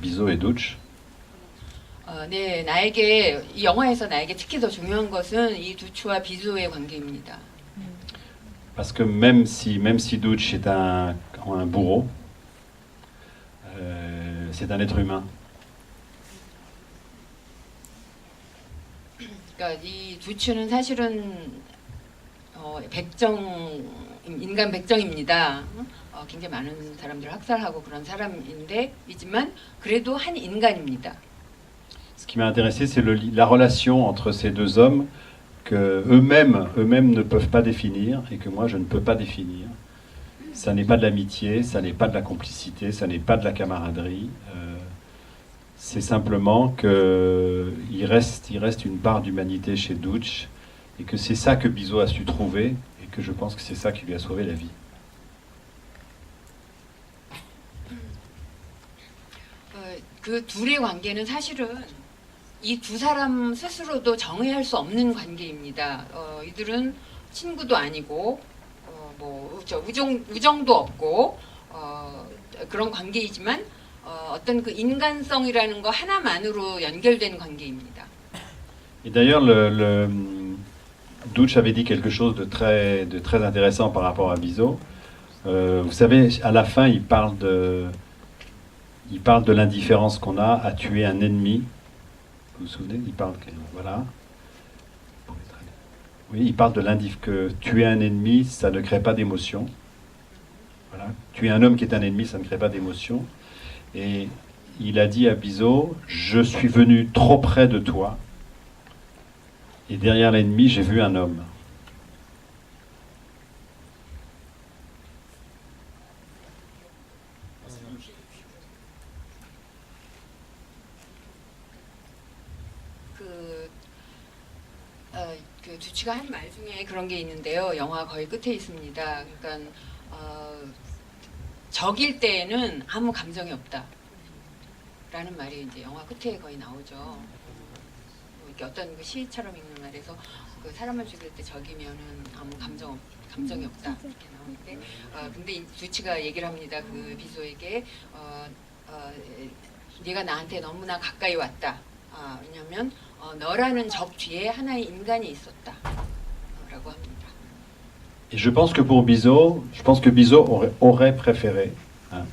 Bizot et Douch. 네, 나에게 이 영화에서 나에게 특히 더 중요한 것은 이 두추와 비조의 관계입니다. Parce que même si Douch est un bourreau, c'est un être humain. 그러니까 이 두추는 사실은 인간 백정입니다. 굉장히 많은 사람들을 학살하고 그런 사람이지만 그래도 한 인간입니다. Ce qui m'a intéressé, c'est la relation entre ces deux hommes que eux-mêmes ne peuvent pas définir et que moi je ne peux pas définir. Ça n'est pas de l'amitié, ça n'est pas de la complicité, ça n'est pas de la camaraderie. C'est simplement qu'il reste une part d'humanité chez Douch et que c'est ça que Bizot a su trouver et que je pense que c'est ça qui lui a sauvé la vie. 그 둘의 관계는 사실은 이 두 사람 스스로도 정의할 수 없는 관계입니다. 이들은 친구도 아니고 우정도 없고 그런 관계이지만 어떤 그 인간성이라는 거 하나만으로 연결된 관계입니다. Et d'ailleurs, Douch avait dit quelque chose de très intéressant par rapport à Bizot. Vous savez, à la fin, il parle de l'indifférence qu'on a à tuer un ennemi. Vous vous souvenez? Il parle voilà. Oui, il parle que tuer un ennemi, ça ne crée pas d'émotion. Voilà. Tuer un homme qui est un ennemi, ça ne crée pas d'émotion. Et il a dit à Bizot, je suis venu trop près de toi. Et derrière l'ennemi, j'ai vu un homme. 그 두치가 한 말 중에 그런 게 있는데요. 영화 거의 끝에 있습니다. 그러니까 적일 때에는 아무 감정이 없다. 라는 말이 이제 영화 끝에 거의 나오죠. 이렇게 어떤 그 시처럼 읽는 말에서 그 사람을 죽일 때 적이면은 아무 감정이 없다 이렇게 나오는데 근데 이 두치가 얘기를 합니다. 그 비조에게 네가 나한테 너무나 가까이 왔다. 왜냐하면 너라는 적 뒤에 하나의 인간이 있었다. 라고 합니다. Et je pense que pour Bizot, aurait préféré, hein,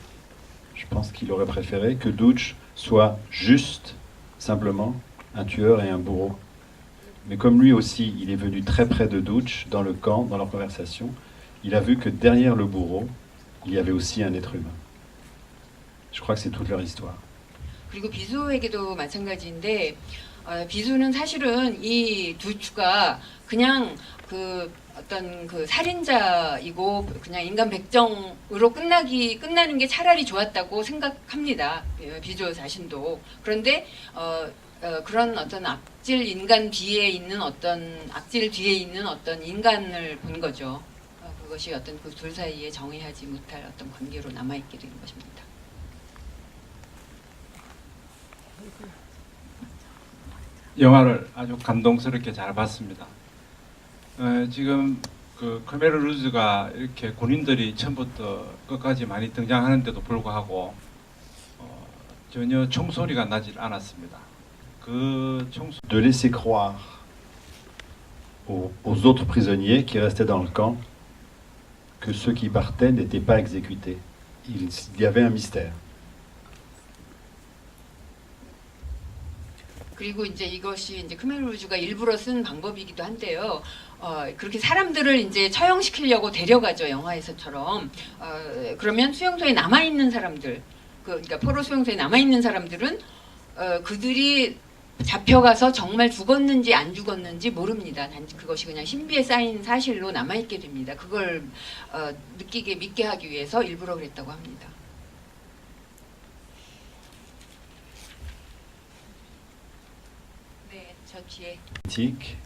je pense qu'il aurait préféré que Douch soit juste, simplement, un tueur et un bourreau. Mais comme lui aussi, il est venu très près de Douch, dans le camp, dans leur conversation, il a vu que derrière le bourreau, il y avait aussi un être humain. Je crois que c'est toute leur histoire. 그리고 비조에게도 마찬가지인데 비조는 사실은 이 두추가 그냥 그 어떤 그 살인자이고 그냥 인간 백정으로 끝나는 게 차라리 좋았다고 생각합니다. 비조 자신도. 그런데 그런 어떤 악질 뒤에 있는 어떤 인간을 본 거죠. 그것이 어떤 그 둘 사이에 정의하지 못할 어떤 관계로 남아있게 된 것입니다. 영화를 아주 감동스럽게 잘 봤습니다. 지금 그 커메르 루즈가 이렇게 군인들이 처음부터 끝까지 많이 등장하는데도 불구하고 전혀 총소리가 나질 않았습니다. 그 총소리 De laisser croire aux autres prisonniers qui restaient dans le camp que ceux qui partaient n'étaient pas exécutés. Il y avait un mystère. 그리고 이제 이것이 이제 크메르루즈가 일부러 쓴 방법이기도 한데요. 그렇게 사람들을 이제 처형시키려고 데려가죠, 영화에서처럼. 그러면 수용소에 남아 있는 사람들, 그러니까 포로 수용소에 남아 있는 사람들은 그들이 잡혀가서 정말 죽었는지 안 죽었는지 모릅니다. 단지 그것이 그냥 신비에 쌓인 사실로 남아 있게 됩니다. 그걸 믿게 하기 위해서 일부러 그랬다고 합니다.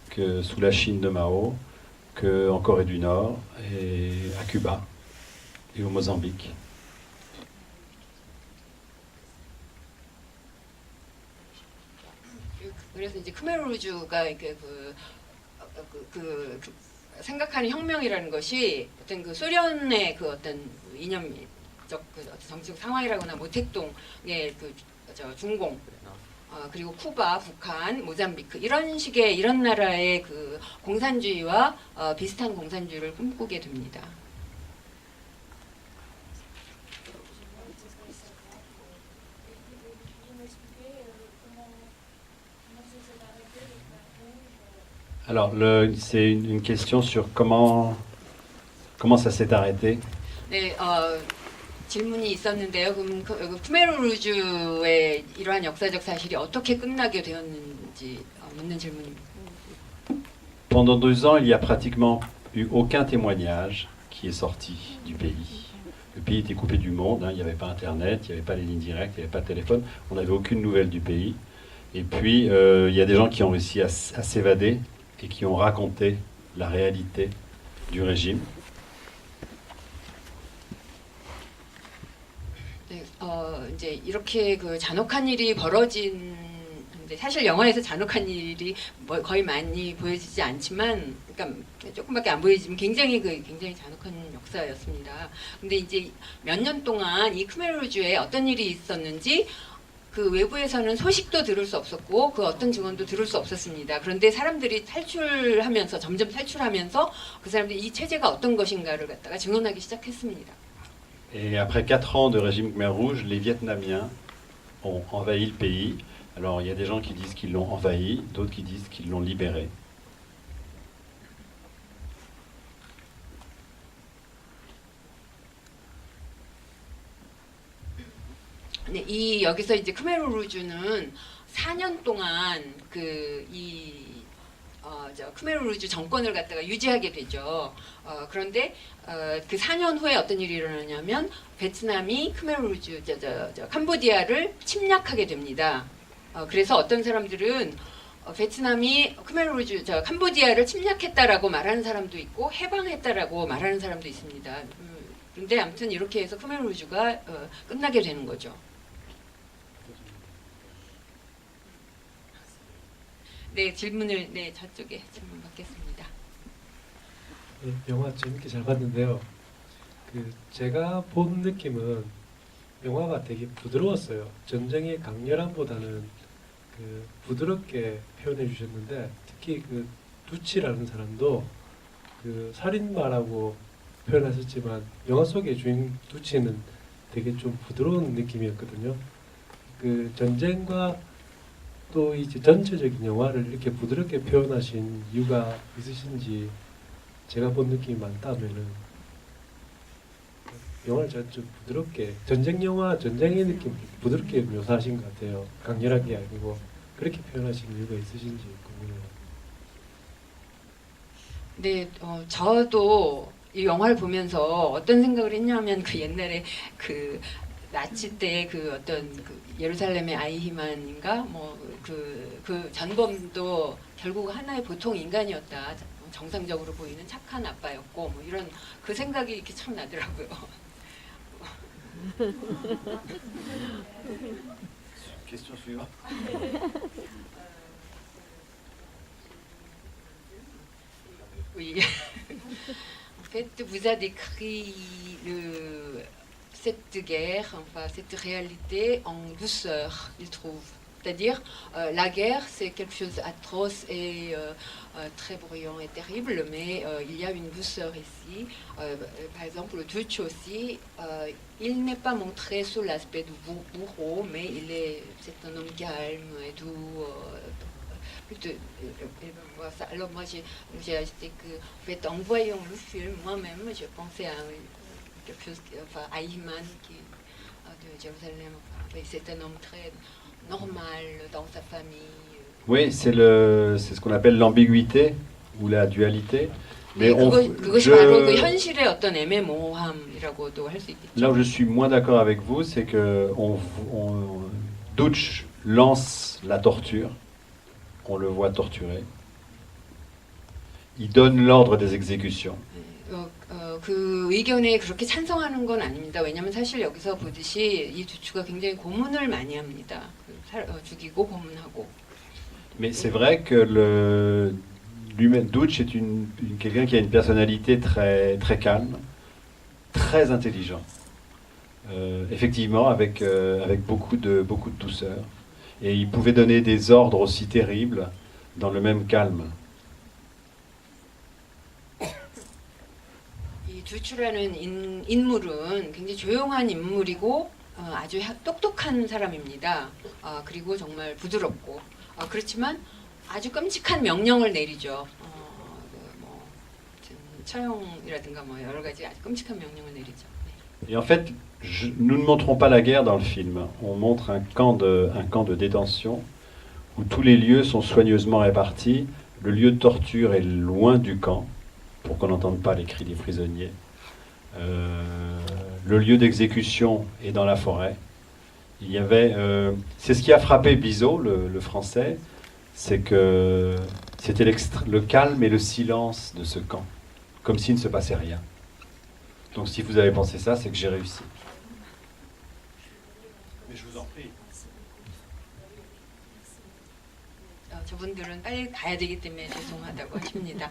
Que sous la Chine de Mao, que en Corée du Nord, et à Cuba, et au Mozambique. 그래서 이제 크메르루즈가 생각하는 혁명이라는 것이 어떤 그 소련의 그 어떤 이념 정치적 상황이라거나 모택동의 중공 그리고 쿠바, 북한, 모잠비크 이런 식의 이런 나라의 그 공산주의와 비슷한 공산주의를 꿈꾸게 됩니다. Alors, c'est une question sur comment ça s'est arrêté. 네, 질문이 있었는데요. 그럼 크메르루주의 이러한 역사적 사실이 어떻게 끝나게 되었는지 묻는 질문입니다. Pendant 2 ans, il n'y a pratiquement eu aucun témoignage qui est sorti du pays. Le pays était coupé du monde, il n'y avait pas Internet, il n'y avait pas les lignes directes, il n'y avait pas de téléphone, on n'avait aucune nouvelle du pays. Et puis, il y a des gens qui ont réussi à s'évader et qui ont raconté la réalité du régime. 네, 이제 이렇게 그 잔혹한 일이 벌어진데 사실 영화에서 잔혹한 일이 거의 많이 보여지지 않지만, 그러니까 조금밖에 안 보여지면 굉장히 잔혹한 역사였습니다. 근데 이제 몇 년 동안 이 크메르주에 어떤 일이 있었는지 그 외부에서는 소식도 들을 수 없었고 그 어떤 증언도 들을 수 없었습니다. 그런데 사람들이 점점 탈출하면서 그 사람들이 이 체제가 어떤 것인가를 갖다가 증언하기 시작했습니다. Et après 4 ans de régime Khmer Rouge, les Vietnamiens ont envahi le pays. Alors il y a des gens qui disent qu'ils l'ont envahi, d'autres qui disent qu'ils l'ont libéré. 네, 여기서 이제 크메르루주는 4년 동안 크메르루주 정권을 갖다가 유지하게 되죠. 그런데 그 4년 후에 어떤 일이 일어나냐면 베트남이 크메르루주 캄보디아를 침략하게 됩니다. 그래서 어떤 사람들은 베트남이 캄보디아를 침략했다라고 말하는 사람도 있고 해방했다라고 말하는 사람도 있습니다. 그런데 아무튼 이렇게 해서 크메르루주가 끝나게 되는 거죠. 네, 저쪽에 질문 받겠습니다. 네, 영화 재밌게 잘 봤는데요. 제가 본 느낌은 영화가 되게 부드러웠어요. 전쟁의 강렬함보다는 부드럽게 표현해 주셨는데, 특히 두치라는 사람도 살인마라고 표현하셨지만 영화 속의 주인 두치는 되게 좀 부드러운 느낌이었거든요. 전쟁과 또 이제 전체적인 영화를 이렇게 부드럽게 표현하신 이유가 있으신지, 제가 본 느낌이 많다면은 영화를 좀 부드럽게 전쟁의 느낌 부드럽게 묘사하신 것 같아요. 강렬하게 아니고 그렇게 표현하신 이유가 있으신지 궁금해요. 네, 저도 이 영화를 보면서 어떤 생각을 했냐면 옛날에 나치 때 예루살렘의 아이히만인가 그 전범도 결국 하나의 보통 인간이었다. 정상적으로 보이는 착한 아빠였고 이런 그 생각이 이렇게 참 나더라고요. Question suivante. Oui. En fait, vous avez décrit cette guerre, cette réalité en douceur, il trouve. C'est-à-dire, la guerre, c'est quelque chose d'atroce et très bruyant et terrible, mais il y a une douceur ici. Par exemple, le Dutch aussi, il n'est pas montré sous l'aspect du bourreau, mais c'est un homme calme et doux. Alors moi, j'ai acheté en fait, en voyant le film, moi-même, je pensais à quelque chose, à Iman de Jérusalem. C'est un homme très normal dans sa famille. Oui, c'est ce qu'on appelle l'ambiguïté ou la dualité. Mais 그것이 바로 그 현실의 어떤 애매모호함이라고도 할 수 있겠죠. Là où je suis moins d'accord avec vous, c'est que Dutch lance la torture. On le voit torturer. Il donne l'ordre des exécutions. 그 의견에 그렇게 찬성하는 건 아닙니다. 왜냐하면 사실 여기서 보듯이 이 두추가 굉장히 고문을 많이 합니다. 죽이고 고문하고. Mais c'est vrai que Dutch est quelqu'un qui a une personnalité très, très calme, très intelligent. effectivement avec beaucoup de douceur. Et il pouvait donner des ordres aussi terribles dans le même calme. 이 두추라는 인물은 굉장히 조용한 인물이고 아주 똑똑한 사람입니다. 그리고 정말 부드럽고 그렇지만 아주 끔찍한 명령을 내리죠. 뭐 처형이라든가 뭐 여러 가지 아주 끔찍한 명령을 내리죠. Et en fait, nous ne montrons pas la guerre dans le film. On montre un camp de détention où tous les lieux sont soigneusement répartis. Le lieu de torture est loin du camp, pour qu'on n'entende pas les cris des prisonniers. Le lieu d'exécution est dans la forêt. Il y avait, c'est ce qui a frappé Bizot, le français, c'est que c'était le calme et le silence de ce camp, comme s'il ne se passait rien. Donc si vous avez pensé ça, c'est que j'ai réussi. Mais je vous en prie. 저분들은 빨리 가야 되기 때문에 죄송하다고 하십니다.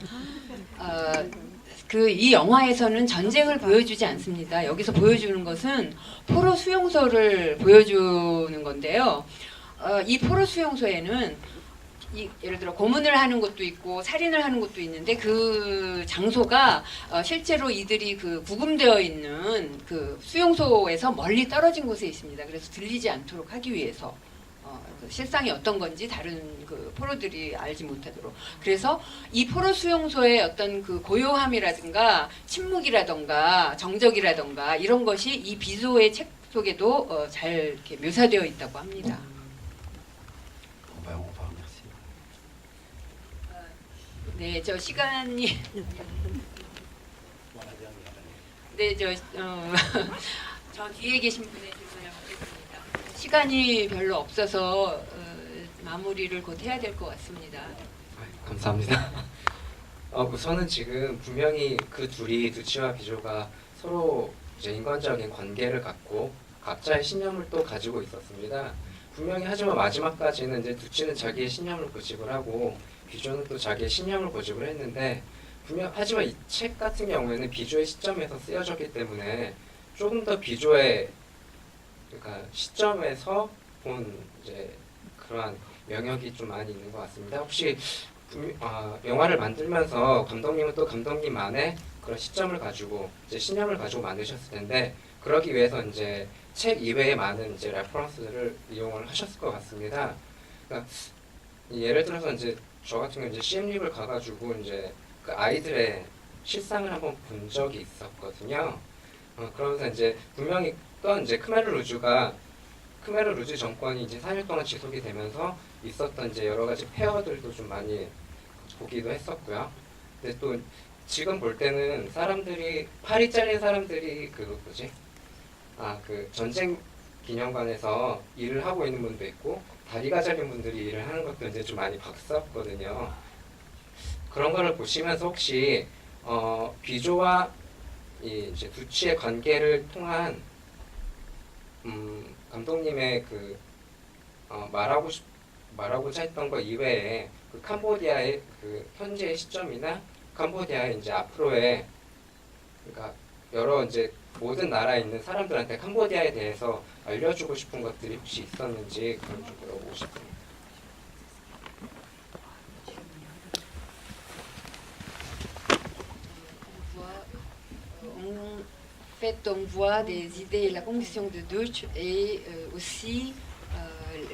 이 영화에서는 전쟁을 보여주지 않습니다. 여기서 보여주는 것은 포로 수용소를 보여주는 건데요. 이 포로 수용소에는 예를 들어 고문을 하는 곳도 있고 살인을 하는 곳도 있는데 그 장소가 실제로 이들이 그 구금되어 있는 그 수용소에서 멀리 떨어진 곳에 있습니다. 그래서 들리지 않도록 하기 위해서 실상이 어떤 건지 다른 그 포로들이 알지 못하도록. 그래서 이 포로 수용소의 어떤 그 고요함이라든가 침묵이라든가 정적이라든가 이런 것이 이 비조의 책 속에도 잘 이렇게 묘사되어 있다고 합니다. 네, 저 시간이 네, 저 뒤에 계신 분의 질문을 받겠습니다. 시간이 별로 없어서 마무리를 곧 해야 될 것 같습니다. 감사합니다. 우선은 지금 분명히 그 둘이 두치와 비조가 서로 이제 인간적인 관계를 갖고 각자의 신념을 또 가지고 있었습니다. 분명히 하지만 마지막까지는 이제 두치는 자기의 신념을 고집을 하고 비조는 또 자기의 신념을 고집을 했는데 하지만 이 책 같은 경우에는 비조의 시점에서 쓰여졌기 때문에 조금 더 비조의 그러니까 시점에서 본 이제 그러한 영역이 좀 많이 있는 것 같습니다. 혹시 영화를 만들면서 감독님은 또 감독님만의 그런 시점을 가지고 이제 신념을 가지고 만드셨을 텐데 그러기 위해서 이제 책 이외에 많은 이제 레퍼런스들을 이용을 하셨을 것 같습니다. 그러니까 예를 들어서 이제 저 같은 경우 이제 CM립을 가가지고 이제 그 아이들의 실상을 한번 본 적이 있었거든요. 그러면서 이제 분명히 또 이제 크메르 루즈 정권이 이제 4년 동안 지속이 되면서 있었던 이제 여러 가지 폐허들도 좀 많이 보기도 했었고요. 근데 또 지금 볼 때는 사람들이 팔이 잘린 사람들이 그 전쟁 기념관에서 일을 하고 있는 분도 있고 다리가 잘린 분들이 일을 하는 것도 이제 좀 많이 봤었거든요. 그런 거를 보시면서 혹시 비조와 이제 두치의 관계를 통한 감독님의 그 말하고자 했던 거 이외에 그 캄보디아의 그 현재의 시점이나 캄보디아의 이제 앞으로의 그러니까 여러 이제 모든 나라에 있는 사람들한테 캄보디아에 대해서 알려주고 싶은 것들이 혹시 있었는지 그런 좀 물어보고 싶습니다. En fait, on voit des idées, la conviction de Deutsch et aussi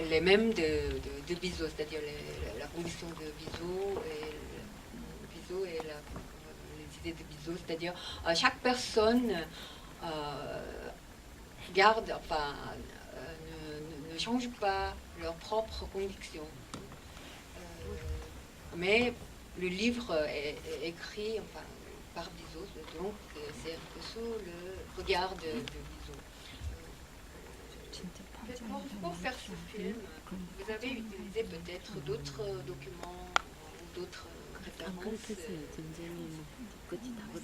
les mêmes de Bizot, c'est-à-dire la conviction de Bizot et les idées de Bizot, c'est-à-dire chaque personne garde, enfin, ne change pas leur propre conviction. Mais le livre est écrit, enfin, par Bizot, donc c'est sous le regard de Bizot. Pour faire ce film, vous avez utilisé peut-être d'autres documents ou d'autres références sur le film, et peut-être vous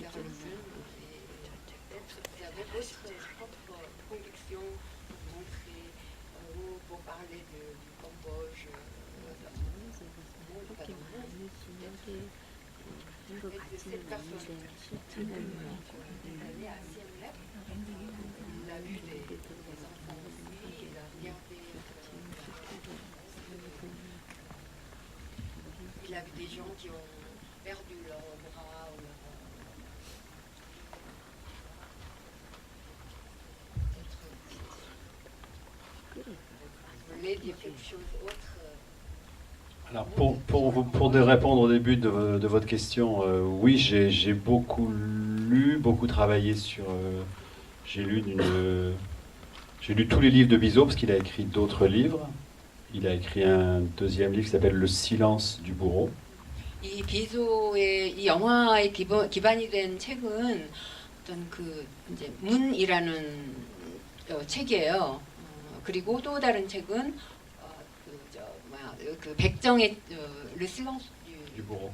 avez votre propre conviction pour montrer ou pour parler du Cambodge. Cette personne, il a vu des qu'il a vu des gens qui ont perdu leur bras ou leur... Vous voulez dire quelque chose autre? Alors pour de répondre au début de votre question, oui, j'ai beaucoup lu, beaucoup travaillé sur... j'ai lu tous les livres de Bizot parce qu'il a écrit d'autres livres. Il a écrit un deuxième livre qui s'appelle Le silence du bourreau. 이 비소의 이 영화의 기반이 된 책은 어떤 그 이제 문이라는 책이에요. 그리고 또 다른 책은 그 백정의 Le silence Du bourreau.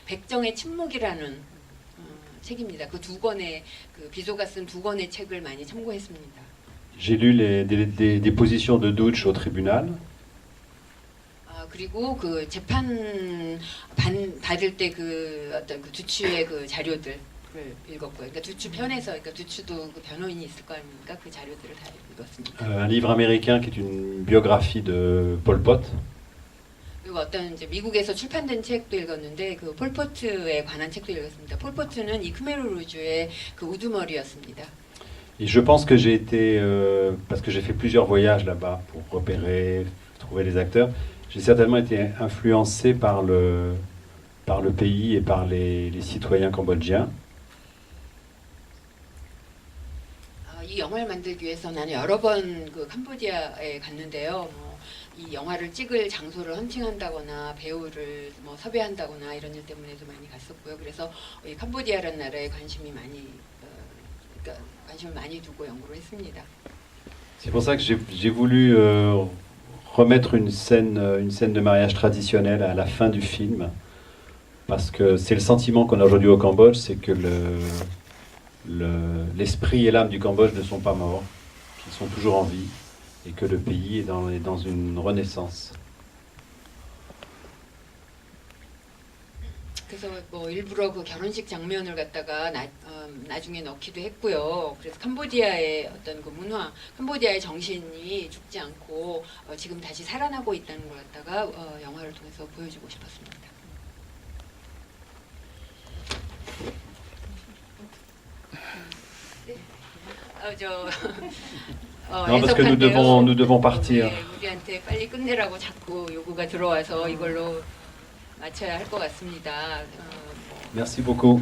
백정의 침묵이라는 책입니다. 그 두 권의 그 비소가 쓴 두 권의 책을 많이 참고했습니다. J'ai lu des dépositions de Dutch au tribunal. 그리고 그 재판 받을 때 그 어떤 그 두추의 그 자료들을 읽었고요. 그러니까 두추 편에서, 그러니까 두추도 그 변호인이 있을 거 아닙니까? 그 자료들을 다 읽었습니다. Un livre américain qui est une biographie de Pol Pot. 그리고 어떤 이제 미국에서 출판된 책도 읽었는데 그 폴포트에 관한 책도 읽었습니다. 폴포트는 이 크메르 루즈의 그 우두머리였습니다. Et je pense que j'ai été, parce que j'ai fait plusieurs voyages là-bas pour repérer, trouver les acteurs, j'ai certainement été influencé par le pays et par les citoyens cambodgiens. 이 영화를 만들기 위해서 나는 여러 번 그 캄보디아에 갔는데요. 이 영화를 찍을 장소를 헌팅한다거나 배우를 뭐 섭외한다거나 이런 일 때문에도 많이 갔었고요. 그래서 이 캄보디아라는 나라에 관심을 많이 두고 연구를 했습니다. C'est pour ça que j'ai voulu remettre une scène de mariage traditionnelle à la fin du film, parce que c'est le sentiment qu'on a aujourd'hui au Cambodge, c'est que l'esprit et l'âme du Cambodge ne sont pas morts, qu'ils sont toujours en vie, et que le pays est dans une renaissance. 그래서 뭐 일부러 그 결혼식 장면을 갖다가 나중에 넣기도 했고요. 그래서 캄보디아의 어떤 그 문화, 캄보디아의 정신이 죽지 않고 지금 다시 살아나고 있다는 걸 갖다가 영화를 통해서 보여주고 싶었습니다. 네. Non, parce que nous devons partir. 네, 우리한테 빨리 끝내라고 자꾸 요구가 들어와서 이걸로 마쳐야 할 것 같습니다. Merci beaucoup.